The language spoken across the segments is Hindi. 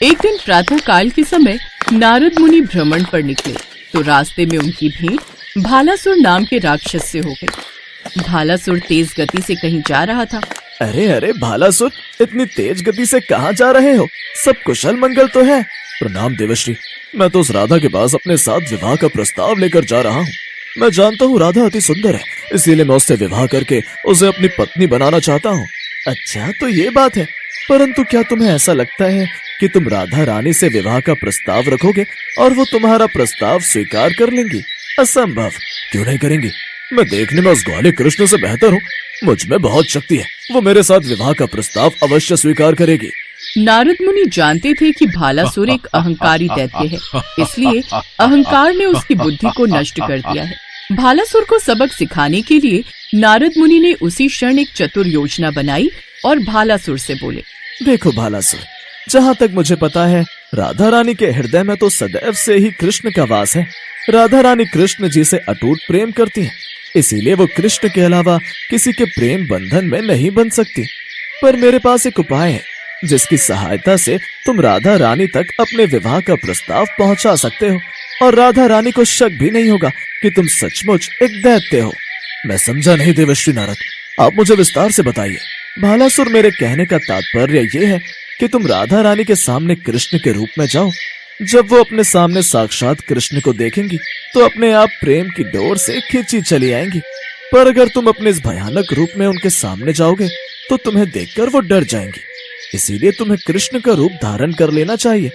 एक दिन प्रातः काल के समय नारद मुनि भ्रमण पर निकले तो रास्ते में उनकी भेंट भालासुर नाम के राक्षस से हो गई। भालासुर तेज गति से कहीं जा रहा था। अरे अरे भालासुर, इतनी तेज गति से कहाँ जा रहे हो? सब कुशल मंगल तो है? प्रणाम देवश्री, मैं तो उस राधा के पास अपने साथ विवाह का प्रस्ताव लेकर जा रहा हूँ। मैं जानता हूँ राधा अति सुंदर है, इसीलिए मैं उससे विवाह करके उसे अपनी पत्नी बनाना चाहता हूँ। अच्छा तो ये बात है, परंतु क्या तुम्हें ऐसा लगता है कि तुम राधा रानी से विवाह का प्रस्ताव रखोगे और वो तुम्हारा प्रस्ताव स्वीकार कर लेंगी? असंभव। क्यों नहीं करेंगी? मैं देखने में उस ग्वाले कृष्ण से बेहतर हूँ, मुझ में बहुत शक्ति है, वो मेरे साथ विवाह का प्रस्ताव अवश्य स्वीकार करेगी। नारद मुनि जानते थे कि भालासुर एक अहंकारी दैत्य है, इसलिए अहंकार ने उसकी बुद्धि को नष्ट कर दिया है। भालासुर को सबक सिखाने के लिए नारद मुनि ने उसी क्षण एक चतुर योजना बनाई और भालासुर से बोले, देखो भालासुर, जहाँ तक मुझे पता है राधा रानी के हृदय में तो सदैव से ही कृष्ण का वास है। राधा रानी कृष्ण जी से अटूट प्रेम करती हैं, इसीलिए वो कृष्ण के अलावा किसी के प्रेम बंधन में नहीं बन सकती। पर मेरे पास एक उपाय है जिसकी सहायता से तुम राधा रानी तक अपने विवाह का प्रस्ताव पहुंचा सकते हो और राधा रानी को शक भी नहीं होगा कि तुम सचमुच एक दैत्य हो। मैं समझा नहीं देवश्री नारद, आप मुझे विस्तार से बताइए। भालासुर, मेरे कहने का तात्पर्य ये है कि तुम राधा रानी के सामने कृष्ण के रूप में जाओ। जब वो अपने सामने साक्षात कृष्ण को देखेंगी तो अपने आप प्रेम की डोर से खींची चली आएंगी। पर अगर तुम अपने इस भयानक रूप में उनके सामने जाओगे तो तुम्हें देखकर वो डर जाएंगी, इसीलिए तुम्हें कृष्ण का रूप धारण कर लेना चाहिए।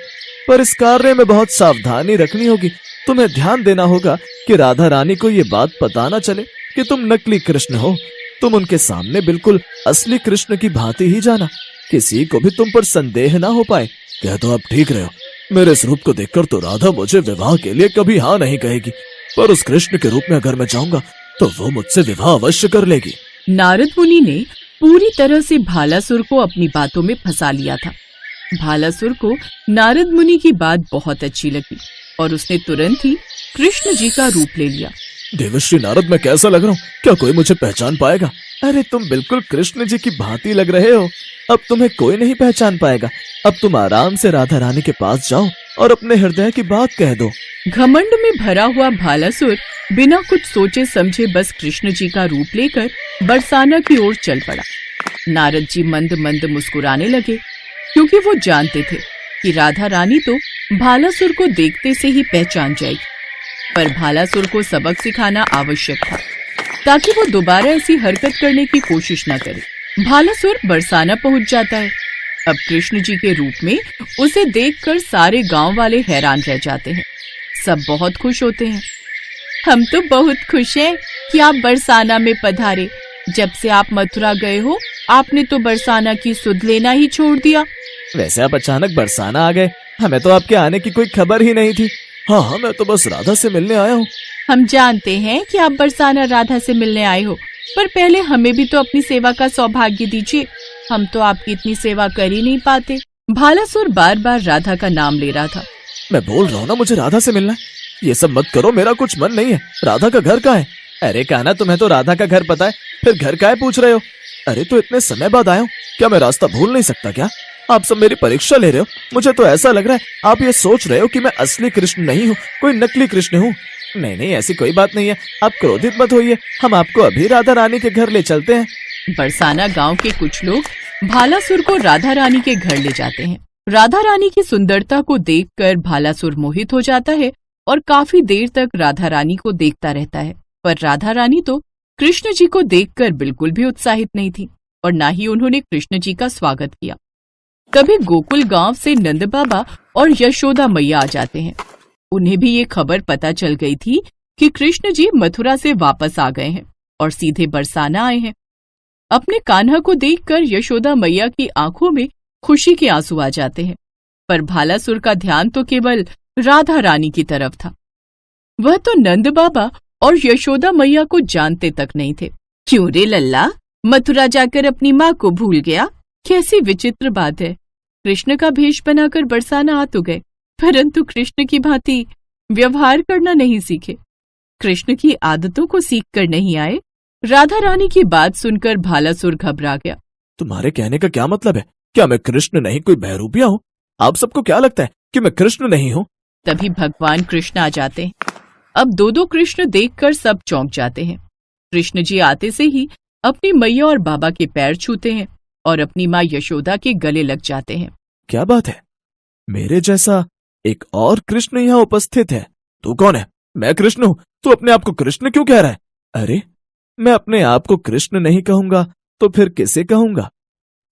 पर इस कार्य में बहुत सावधानी रखनी होगी। तुम्हें ध्यान देना होगा कि राधा रानी को ये बात पता न चले कि तुम नकली कृष्ण हो। तुम उनके सामने बिल्कुल असली कृष्ण की भांति ही जाना, किसी को भी तुम पर संदेह ना हो पाए। क्या तो आप ठीक रहे हो? मेरे इस रूप को देखकर तो राधा मुझे विवाह के लिए कभी हाँ नहीं कहेगी, पर उस कृष्ण के रूप में अगर मैं जाऊंगा तो वो मुझसे विवाह अवश्य कर लेगी। नारद मुनि ने पूरी तरह से भालासुर को अपनी बातों में फंसा लिया था। भालासुर को नारद मुनि की बात बहुत अच्छी लगी और उसने तुरंत ही कृष्ण जी का रूप ले लिया। देवश्री नारद, मैं कैसा लग रहा हूँ? क्या कोई मुझे पहचान पाएगा? अरे तुम बिल्कुल कृष्ण जी की भांति लग रहे हो, अब तुम्हें कोई नहीं पहचान पाएगा। अब तुम आराम से राधा रानी के पास जाओ और अपने हृदय की बात कह दो। घमंड में भरा हुआ भालासुर बिना कुछ सोचे समझे बस कृष्ण जी का रूप लेकर बरसाना की ओर चल पड़ा। नारद जी मंद मंद मुस्कुराने लगे, क्योंकि वो जानते थे कि राधा रानी तो भालासुर को देखते से ही पहचान जाएगी। पर भालासुर को सबक सिखाना आवश्यक था ताकि वो दोबारा ऐसी हरकत करने की कोशिश न करे। भालासुर बरसाना पहुंच जाता है। अब कृष्ण जी के रूप में उसे देखकर सारे गांव वाले हैरान रह जाते हैं। सब बहुत खुश होते हैं। हम तो बहुत खुश हैं कि आप बरसाना में पधारे। जब से आप मथुरा गए हो, आपने तो बरसाना की सुध लेना ही छोड़ दिया। वैसे आप अचानक बरसाना आ गए, हमें तो आपके आने की कोई खबर ही नहीं थी। हाँ, मैं तो बस राधा से मिलने आया हूँ। हम जानते हैं कि आप बरसाना राधा से मिलने आए हो, पर पहले हमें भी तो अपनी सेवा का सौभाग्य दीजिए। हम तो आपकी इतनी सेवा कर ही नहीं पाते। भालासुर बार बार राधा का नाम ले रहा था। मैं बोल रहा हूँ ना, मुझे राधा से मिलना है। ये सब मत करो, मेरा कुछ मन नहीं है। राधा का घर कहाँ है? अरे कान्हा, तुम्हें तो राधा का घर पता है, फिर घर काहे पूछ रहे हो? अरे तो इतने समय बाद आया हूँ, क्या मैं रास्ता भूल नहीं सकता क्या? आप सब मेरी परीक्षा ले रहे हो। मुझे तो ऐसा लग रहा है आप ये सोच रहे हो कि मैं असली कृष्ण नहीं हूँ, कोई नकली कृष्ण हूँ। नहीं नहीं, ऐसी कोई बात नहीं है। आप क्रोधित मत होइए, हम आपको अभी राधा रानी के घर ले चलते हैं। बरसाना गांव के कुछ लोग भालासुर को राधा रानी के घर ले जाते हैं। राधा रानी की सुंदरता को देखकर भालासुर मोहित हो जाता है और काफी देर तक राधा रानी को देखता रहता है। पर राधा रानी तो कृष्ण जी को देखकर बिल्कुल भी उत्साहित नहीं थी और न ही उन्होंने कृष्ण जी का स्वागत किया। तभी गोकुल गांव से नंद बाबा और यशोदा मैया आ जाते हैं। उन्हें भी ये खबर पता चल गई थी कि कृष्ण जी मथुरा से वापस आ गए हैं और सीधे बरसाना आए हैं। अपने कान्हा को देखकर यशोदा मैया की आंखों में खुशी के आंसू आ जाते हैं, पर भालासुर का ध्यान तो केवल राधा रानी की तरफ था। वह तो नंद बाबा और यशोदा मैया को जानते तक नहीं थे। क्यों रे लल्ला, मथुरा जाकर अपनी माँ को भूल गया? कैसी विचित्र बात है। कृष्ण का भेष बनाकर बरसाना आ तो गए, परंतु कृष्ण की भांति व्यवहार करना नहीं सीखे, कृष्ण की आदतों को सीख कर नहीं आए। राधा रानी की बात सुनकर भालासुर घबरा गया। तुम्हारे कहने का क्या मतलब है? क्या मैं कृष्ण नहीं कोई बहरूपिया हूँ? आप सबको क्या लगता है कि मैं कृष्ण नहीं हूँ? तभी भगवान कृष्ण आ जाते हैं। अब दो कृष्ण देखकर सब चौंक जाते हैं। कृष्ण जी आते से ही अपनी मैया और बाबा के पैर छूते हैं और अपनी माँ यशोदा के गले लग जाते हैं। क्या बात है? मेरे जैसा एक और कृष्ण यहाँ उपस्थित है। तू कौन है? मैं कृष्ण हूँ। तू अपने आप को कृष्ण क्यों कह रहा है? अरे, मैं अपने आप को कृष्ण नहीं कहूंगा तो फिर किसे कहूंगा?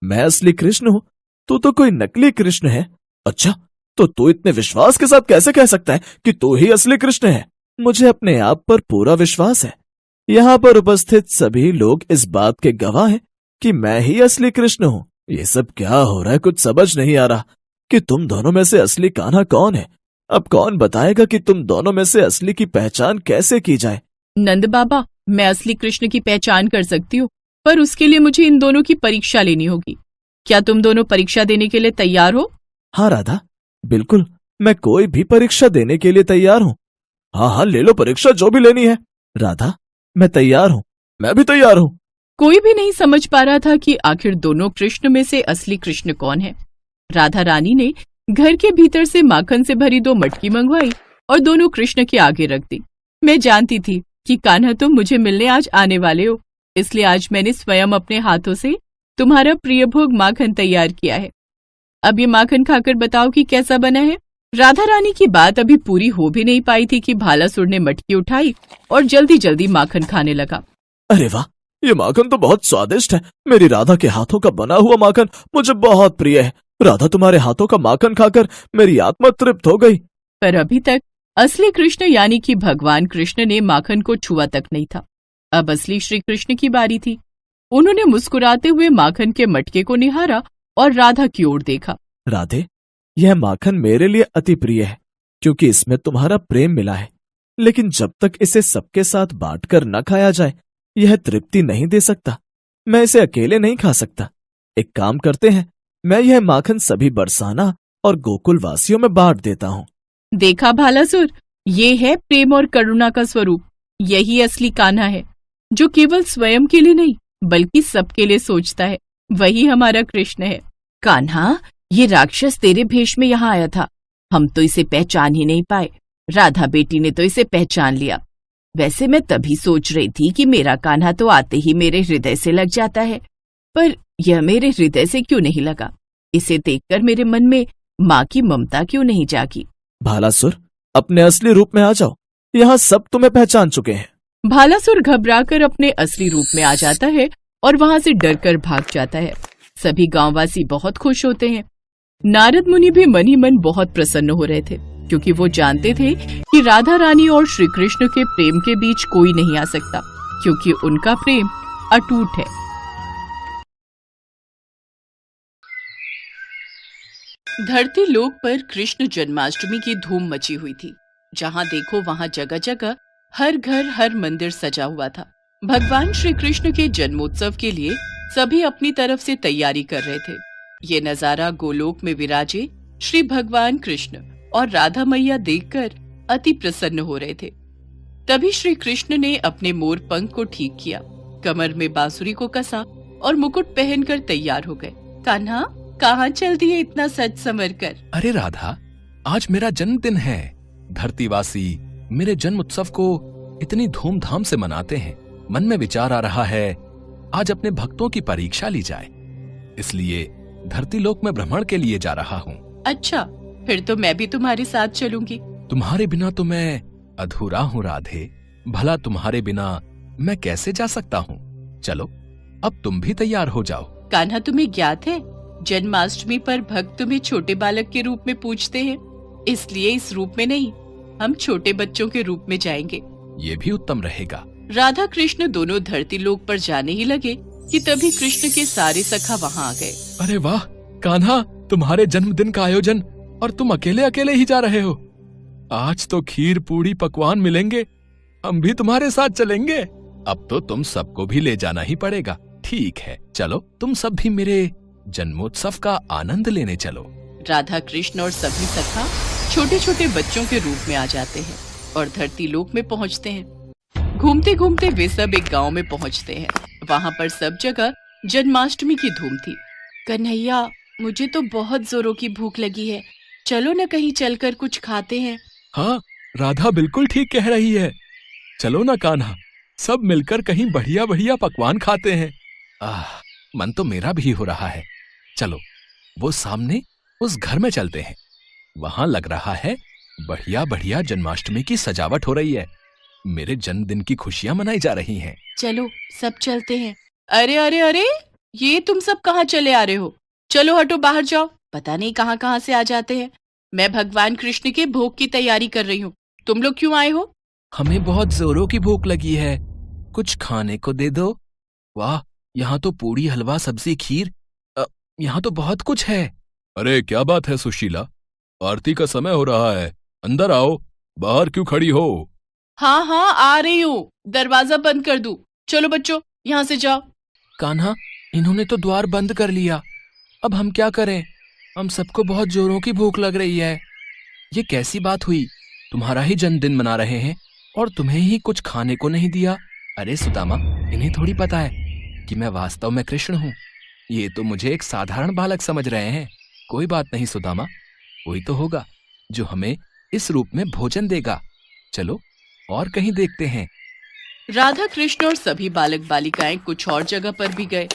मैं असली कृष्ण हूँ। तू तो कोई नकली कृष्ण है। अच्छा, तो तू इतने विश्वास के साथ कैसे कह सकता है कि तू ही असली कृष्ण है? मुझे अपने आप पर पूरा विश्वास है। यहाँ पर उपस्थित सभी लोग इस बात के गवाह हैं कि मैं ही असली कृष्ण हूँ। ये सब क्या हो रहा है? कुछ समझ नहीं आ रहा कि तुम दोनों में से असली कान्हा कौन है। अब कौन बताएगा कि तुम दोनों में से असली की पहचान कैसे की जाए? नंद बाबा, मैं असली कृष्ण की पहचान कर सकती हूँ, पर उसके लिए मुझे इन दोनों की परीक्षा लेनी होगी। क्या तुम दोनों परीक्षा देने के लिए तैयार हो? हाँ राधा, बिल्कुल, मैं कोई भी परीक्षा देने के लिए तैयार हूँ। हाँ हाँ, ले लो परीक्षा जो भी लेनी है। राधा, मैं तैयार हूँ। मैं भी तैयार हूँ। कोई भी नहीं समझ पा रहा था कि आखिर दोनों कृष्ण में से असली कृष्ण कौन है। राधा रानी ने घर के भीतर से माखन से भरी 2 मटकी मंगवाई और दोनों कृष्ण के आगे रख दी। मैं जानती थी कि कान्हा तुम मुझे मिलने आज आने वाले हो, इसलिए आज मैंने स्वयं अपने हाथों से तुम्हारा प्रिय भोग माखन तैयार किया है। अब ये माखन खाकर बताओ कि कैसा बना है। राधा रानी की बात अभी पूरी हो भी नहीं पाई थी कि भालासुर ने मटकी उठाई और जल्दी जल्दी माखन खाने लगा। अरे वाह, ये माखन तो बहुत स्वादिष्ट है। मेरी राधा के हाथों का बना हुआ माखन मुझे बहुत प्रिय है। राधा, तुम्हारे हाथों का माखन खाकर मेरी आत्मा तृप्त हो गई। पर अभी तक असली कृष्ण यानी कि भगवान कृष्ण ने माखन को छुआ तक नहीं था। अब असली श्री कृष्ण की बारी थी। उन्होंने मुस्कुराते हुए माखन के मटके को निहारा और राधा की ओर देखा। राधे, यह माखन मेरे लिए अति प्रिय है क्योंकि इसमें तुम्हारा प्रेम मिला है, लेकिन जब तक इसे सबके साथ बांटकर न खाया जाए यह तृप्ति नहीं दे सकता। मैं इसे अकेले नहीं खा सकता। एक काम करते हैं, मैं यह माखन सभी बरसाना और गोकुल वासियों में बांट देता हूँ। देखा भालासुर, ये है प्रेम और करुणा का स्वरूप। यही असली कान्हा है, जो केवल स्वयं के लिए नहीं बल्कि सबके लिए सोचता है। वही हमारा कृष्ण है। कान्हा, ये राक्षस तेरे भेष में यहाँ आया था। हम तो इसे पहचान ही नहीं पाए। राधा बेटी ने तो इसे पहचान लिया। वैसे मैं तभी सोच रही थी कि मेरा कान्हा तो आते ही मेरे हृदय से लग जाता है, पर यह मेरे हृदय से क्यों नहीं लगा? इसे देखकर मेरे मन में माँ की ममता क्यों नहीं जागी? भालासुर, अपने असली रूप में आ जाओ। यहाँ सब तुम्हें पहचान चुके हैं। भालासुर घबराकर अपने असली रूप में आ जाता है और वहाँ से डरकर भाग जाता है। सभी गांववासी बहुत खुश होते हैं। नारद मुनि भी मन ही मन बहुत प्रसन्न हो रहे थे, क्योंकि वो जानते थे कि राधा रानी और श्री कृष्ण के प्रेम के बीच कोई नहीं आ सकता, क्योंकि उनका प्रेम अटूट है। धरती लोक पर कृष्ण जन्माष्टमी की धूम मची हुई थी। जहाँ देखो वहाँ जगह जगह हर घर हर मंदिर सजा हुआ था। भगवान श्री कृष्ण के जन्मोत्सव के लिए सभी अपनी तरफ से तैयारी कर रहे थे। ये नजारा गोलोक में विराजे श्री भगवान कृष्ण और राधा मैया देखकर अति प्रसन्न हो रहे थे। तभी श्री कृष्ण ने अपने मोर पंख को ठीक किया, कमर में बांसुरी को कसा और मुकुट पहनकर तैयार हो गए। कान्हा, कहाँ चल दिए इतना सज संवर कर? अरे राधा, आज मेरा जन्मदिन है। धरतीवासी मेरे जन्म उत्सव को इतनी धूमधाम से मनाते हैं। मन में विचार आ रहा है आज अपने भक्तों की परीक्षा ली जाए, इसलिए धरती लोक में भ्रमण के लिए जा रहा हूँ। अच्छा, फिर तो मैं भी तुम्हारे साथ चलूंगी। तुम्हारे बिना तो मैं अधूरा हूँ राधे। भला तुम्हारे बिना मैं कैसे जा सकता हूँ? चलो, अब तुम भी तैयार हो जाओ। कान्हा, तुम्हें ज्ञात है जन्माष्टमी पर भक्त तुम्हें छोटे बालक के रूप में पूजते हैं, इसलिए इस रूप में नहीं, हम छोटे बच्चों के रूप में जाएंगे। ये भी उत्तम रहेगा। राधा कृष्ण दोनों धरती लोक पर जाने ही लगे कि तभी कृष्ण के सारे सखा वहाँ आ गए। अरे वाह कान्हा, तुम्हारे जन्मदिन का आयोजन और तुम अकेले अकेले ही जा रहे हो। आज तो खीर पूड़ी पकवान मिलेंगे, हम भी तुम्हारे साथ चलेंगे। अब तो तुम सबको भी ले जाना ही पड़ेगा। ठीक है, चलो तुम सब भी मेरे जन्मोत्सव का आनंद लेने चलो। राधा कृष्ण और सभी सखा छोटे छोटे बच्चों के रूप में आ जाते हैं और धरती लोक में पहुंचते हैं। घूमते घूमते वे सब एक गांव में पहुंचते हैं। वहां पर सब जगह जन्माष्टमी की धूम थी। कन्हैया, मुझे तो बहुत जोरों की भूख लगी है, चलो न कहीं चलकर कुछ खाते हैं। हाँ, राधा बिल्कुल ठीक कह रही है। चलो ना कान्हा, सब मिलकर कहीं बढ़िया बढ़िया पकवान खाते हैं। मन तो मेरा भी हो रहा है। चलो, वो सामने उस घर में चलते हैं। वहां लग रहा है बढ़िया बढ़िया जन्माष्टमी की सजावट हो रही है। मेरे जन्मदिन की खुशियां मनाई जा रही हैं। चलो, सब चलते हैं। अरे अरे अरे, ये तुम सब कहाँ चले आ रहे हो? चलो हटो, बाहर जाओ। पता नहीं कहाँ कहाँ से आ जाते हैं। मैं भगवान कृष्ण के भोग की तैयारी कर रही हूँ। तुम लोग क्यों आए हो? हमें बहुत जोरों की भूख लगी है, कुछ खाने को दे दो। वाह, यहाँ तो पूड़ी, हलवा, सब्जी, खीर, यहाँ तो बहुत कुछ है। अरे क्या बात है सुशीला, आरती का समय हो रहा है, अंदर आओ, बाहर क्यों खड़ी हो? हाँ हाँ, आ रही हूँ। दरवाजा बंद कर दूं? चलो बच्चों, यहाँ से जाओ। कान्हा, इन्होंने तो द्वार बंद कर लिया। अब हम क्या करें? हम सबको बहुत जोरों की भूख लग रही है। ये कैसी बात हुई? तुम्हारा ही जन्मदिन मना रहे हैं और तुम्हें ही कुछ खाने को नहीं दिया। अरे सुदामा, इन्हें थोड़ी पता है कि मैं वास्तव में कृष्ण हूँ। ये तो मुझे एक साधारण बालक समझ रहे हैं। कोई बात नहीं सुदामा, कोई तो होगा जो हमें इस रूप में भोजन देगा। चलो और कहीं देखते हैं। राधा कृष्ण और सभी बालक बालिकाएं कुछ और जगह पर भी गए,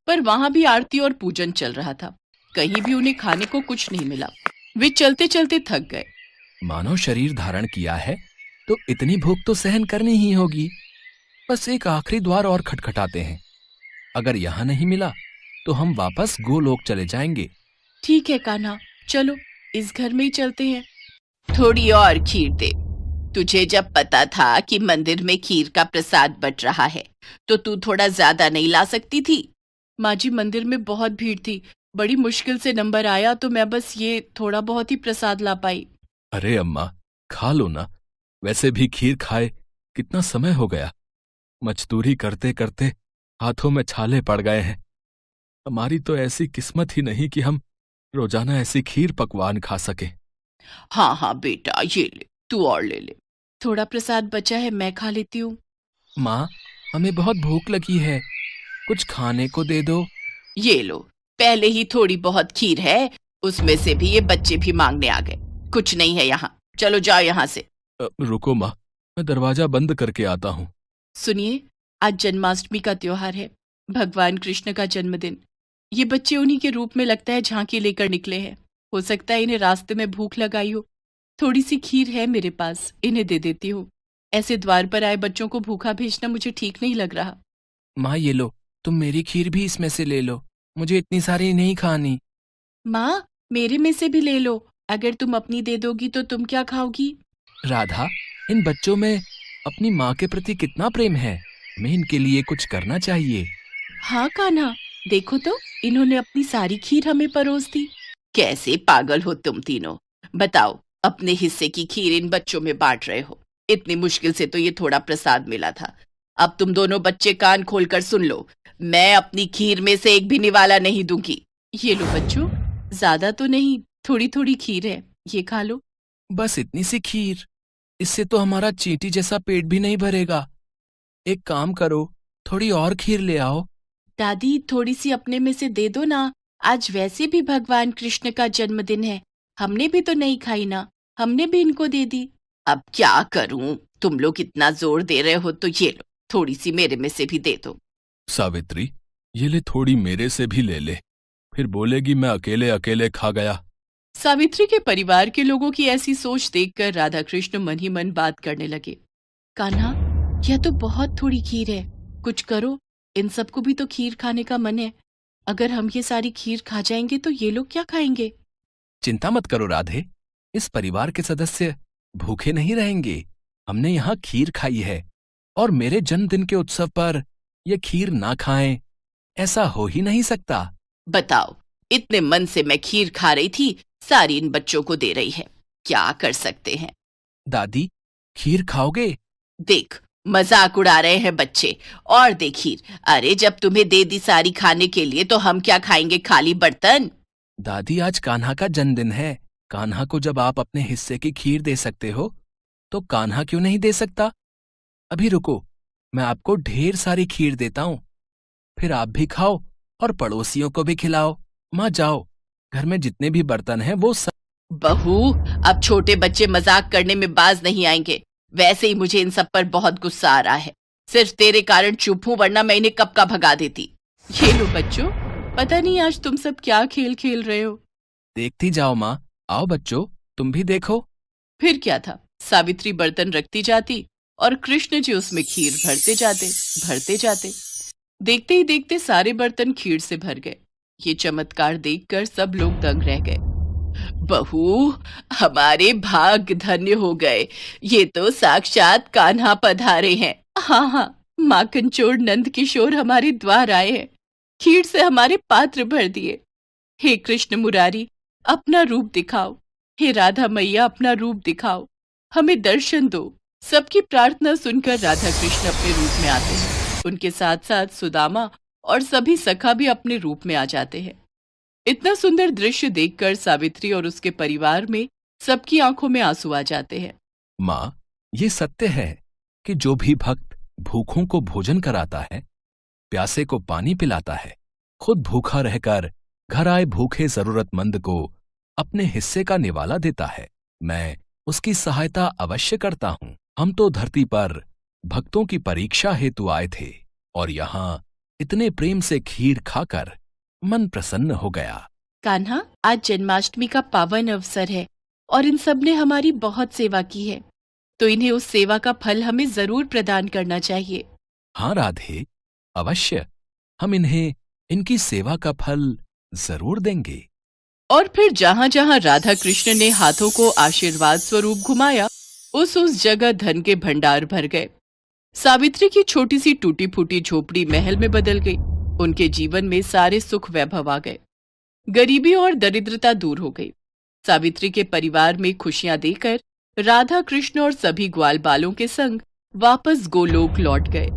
पर वहां भी आरती और पूजन चल रहा था। कहीं भी उन्हें खाने को कुछ नहीं मिला। वे चलते चलते थक गए। मानव शरीर धारण किया है तो इतनी भूख तो सहन करनी ही होगी। बस एक आखिरी द्वार और खटखटाते हैं। अगर यहाँ नहीं मिला तो हम वापस गोलोक चले जाएंगे। ठीक है कान्हा, चलो इस घर में ही चलते हैं। थोड़ी और खीर दे। तुझे जब पता था कि मंदिर में खीर का प्रसाद बट रहा है तो तू थोड़ा ज्यादा नहीं ला सकती थी? माँ जी, मंदिर में बहुत भीड़ थी, बड़ी मुश्किल से नंबर आया तो मैं बस ये थोड़ा बहुत ही प्रसाद ला पाई। अरे अम्मा, खा लो ना। वैसे भी खीर खाए कितना समय हो गया। मजदूरी करते करते हाथों में छाले पड़ गए हैं। हमारी तो ऐसी किस्मत ही नहीं कि हम रोजाना ऐसी खीर पकवान खा सके। हाँ हाँ बेटा, ये ले, तू और ले ले। थोड़ा प्रसाद बचा है, मैं खा लेती हूँ। माँ, हमें बहुत भूख लगी है, कुछ खाने को दे दो। ये लो, पहले ही थोड़ी बहुत खीर है, उसमें से भी ये बच्चे भी मांगने आ गए। कुछ नहीं है यहाँ, चलो जाओ यहाँ से। रुको माँ, मैं दरवाजा बंद करके आता हूँ। सुनिए, आज जन्माष्टमी का त्योहार है, भगवान कृष्ण का जन्मदिन। ये बच्चे उन्हीं के रूप में लगता है झांकी लेकर निकले हैं। हो सकता है इन्हें रास्ते में भूख लगाई हो। थोड़ी सी खीर है मेरे पास, इन्हें दे देती हूँ। ऐसे द्वार पर आए बच्चों को भूखा भेजना मुझे ठीक नहीं लग रहा। माँ ये लो, तुम मेरी खीर भी इसमें से ले लो, मुझे इतनी सारी नहीं खानी। माँ, मेरे में से भी ले लो। अगर तुम अपनी दे दोगी तो तुम क्या खाओगी? राधा, इन बच्चों में अपनी माँ के प्रति कितना प्रेम है, हमें इनके लिए कुछ करना चाहिए। हाँ कान्हा, देखो तो, इन्होंने अपनी सारी खीर हमें परोस दी। कैसे पागल हो तुम तीनों। बताओ, अपने हिस्से की खीर इन बच्चों में बांट रहे हो। इतनी मुश्किल से तो ये थोड़ा प्रसाद मिला था। अब तुम दोनों बच्चे कान खोलकर सुन लो, मैं अपनी खीर में से एक भी निवाला नहीं दूंगी। ये लो बच्चों, ज्यादा तो नहीं, थोड़ी थोड़ी खीर है, ये खा लो। बस इतनी सी खीर? इससे तो हमारा चींटी जैसा पेट भी नहीं भरेगा। एक काम करो, थोड़ी और खीर ले आओ। दादी, थोड़ी सी अपने में से दे दो ना। आज वैसे भी भगवान कृष्ण का जन्मदिन है, हमने भी तो नहीं खाई ना, हमने भी इनको दे दी। अब क्या करूं, तुम लोग इतना जोर दे रहे हो तो ये लो, थोड़ी सी मेरे में से भी दे दो। सावित्री, ये ले, थोड़ी मेरे से भी ले ले, फिर बोलेगी मैं अकेले अकेले खा गया। सावित्री के परिवार के लोगों की ऐसी सोच देखकर राधा कृष्ण मन ही मन बात करने लगे। कान्हा, यह तो बहुत थोड़ी खीर है, कुछ करो, इन सबको भी तो खीर खाने का मन है। अगर हम ये सारी खीर खा जाएंगे तो ये लोग क्या खाएंगे? चिंता मत करो राधे, इस परिवार के सदस्य भूखे नहीं रहेंगे। हमने यहाँ खीर खाई है और मेरे जन्मदिन के उत्सव पर ये खीर ना खाएं, ऐसा हो ही नहीं सकता। बताओ, इतने मन से मैं खीर खा रही थी, सारी इन बच्चों को दे रही है, क्या कर सकते हैं। दादी, खीर खाओगे? देख, मजाक उड़ा रहे हैं बच्चे। और दे खीर। अरे जब तुम्हें दे दी सारी खाने के लिए तो हम क्या खाएंगे, खाली बर्तन? दादी, आज कान्हा का जन्मदिन है। कान्हा को जब आप अपने हिस्से की खीर दे सकते हो तो कान्हा क्यों नहीं दे सकता? अभी रुको, मैं आपको ढेर सारी खीर देता हूं, फिर आप भी खाओ और पड़ोसियों को भी खिलाओ। माँ जाओ, घर में जितने भी बर्तन हैं वो सब। बहू, अब छोटे बच्चे मजाक करने में बाज नहीं आएंगे। वैसे ही मुझे इन सब पर बहुत गुस्सा आ रहा है। सिर्फ तेरे कारण चुप हूं, वरना मैं इन्हें कब का भगा देती। ये लो बच्चों, पता नहीं आज तुम सब क्या खेल खेल रहे हो। देखती जाओ माँ। आओ बच्चों, तुम भी देखो। फिर क्या था, सावित्री बर्तन रखती जाती और कृष्ण जी उसमें खीर भरते जाते। देखते ही देखते सारे बर्तन खीर से भर गए। ये चमत्कार देखकर सब लोग दंग रह गए। बहू, हमारे भाग्य धन्य हो गए। ये तो साक्षात कान्हा पधारे हैं। हाँ, माखन चोर नंद किशोर हमारे द्वार आए हैं। खीर से हमारे पात्र भर दिए। हे कृष्ण मुरारी, अपना रूप दिखाओ। हे राधा मैया, अपना रूप दिखाओ, हमें दर्शन दो। सबकी प्रार्थना सुनकर राधा कृष्ण अपने रूप में आते हैं। उनके साथ साथ सुदामा और सभी सखा भी अपने रूप में आ जाते हैं। इतना सुंदर दृश्य देखकर सावित्री और उसके परिवार में सबकी आंखों में आंसू आ जाते हैं। माँ, ये सत्य है कि जो भी भक्त भूखों को भोजन कराता है, प्यासे को पानी पिलाता है, खुद भूखा रहकर घर आए भूखे जरूरतमंद को अपने हिस्से का निवाला देता है, मैं उसकी सहायता अवश्य करता हूँ। हम तो धरती पर भक्तों की परीक्षा हेतु आए थे और यहाँ इतने प्रेम से खीर खाकर मन प्रसन्न हो गया। कान्हा, आज जन्माष्टमी का पावन अवसर है और इन सब ने हमारी बहुत सेवा की है, तो इन्हें उस सेवा का फल हमें जरूर प्रदान करना चाहिए। हाँ राधे, अवश्य हम इन्हें इनकी सेवा का फल जरूर देंगे। और फिर जहाँ जहाँ राधा कृष्ण ने हाथों को आशीर्वाद स्वरूप घुमाया, उस जगह धन के भंडार भर गए। सावित्री की छोटी सी टूटी फूटी झोपड़ी महल में बदल गई। उनके जीवन में सारे सुख वैभव आ गए। गरीबी और दरिद्रता दूर हो गई। सावित्री के परिवार में खुशियां देकर राधा कृष्ण और सभी ग्वाल बालों के संग वापस गोलोक लौट गए।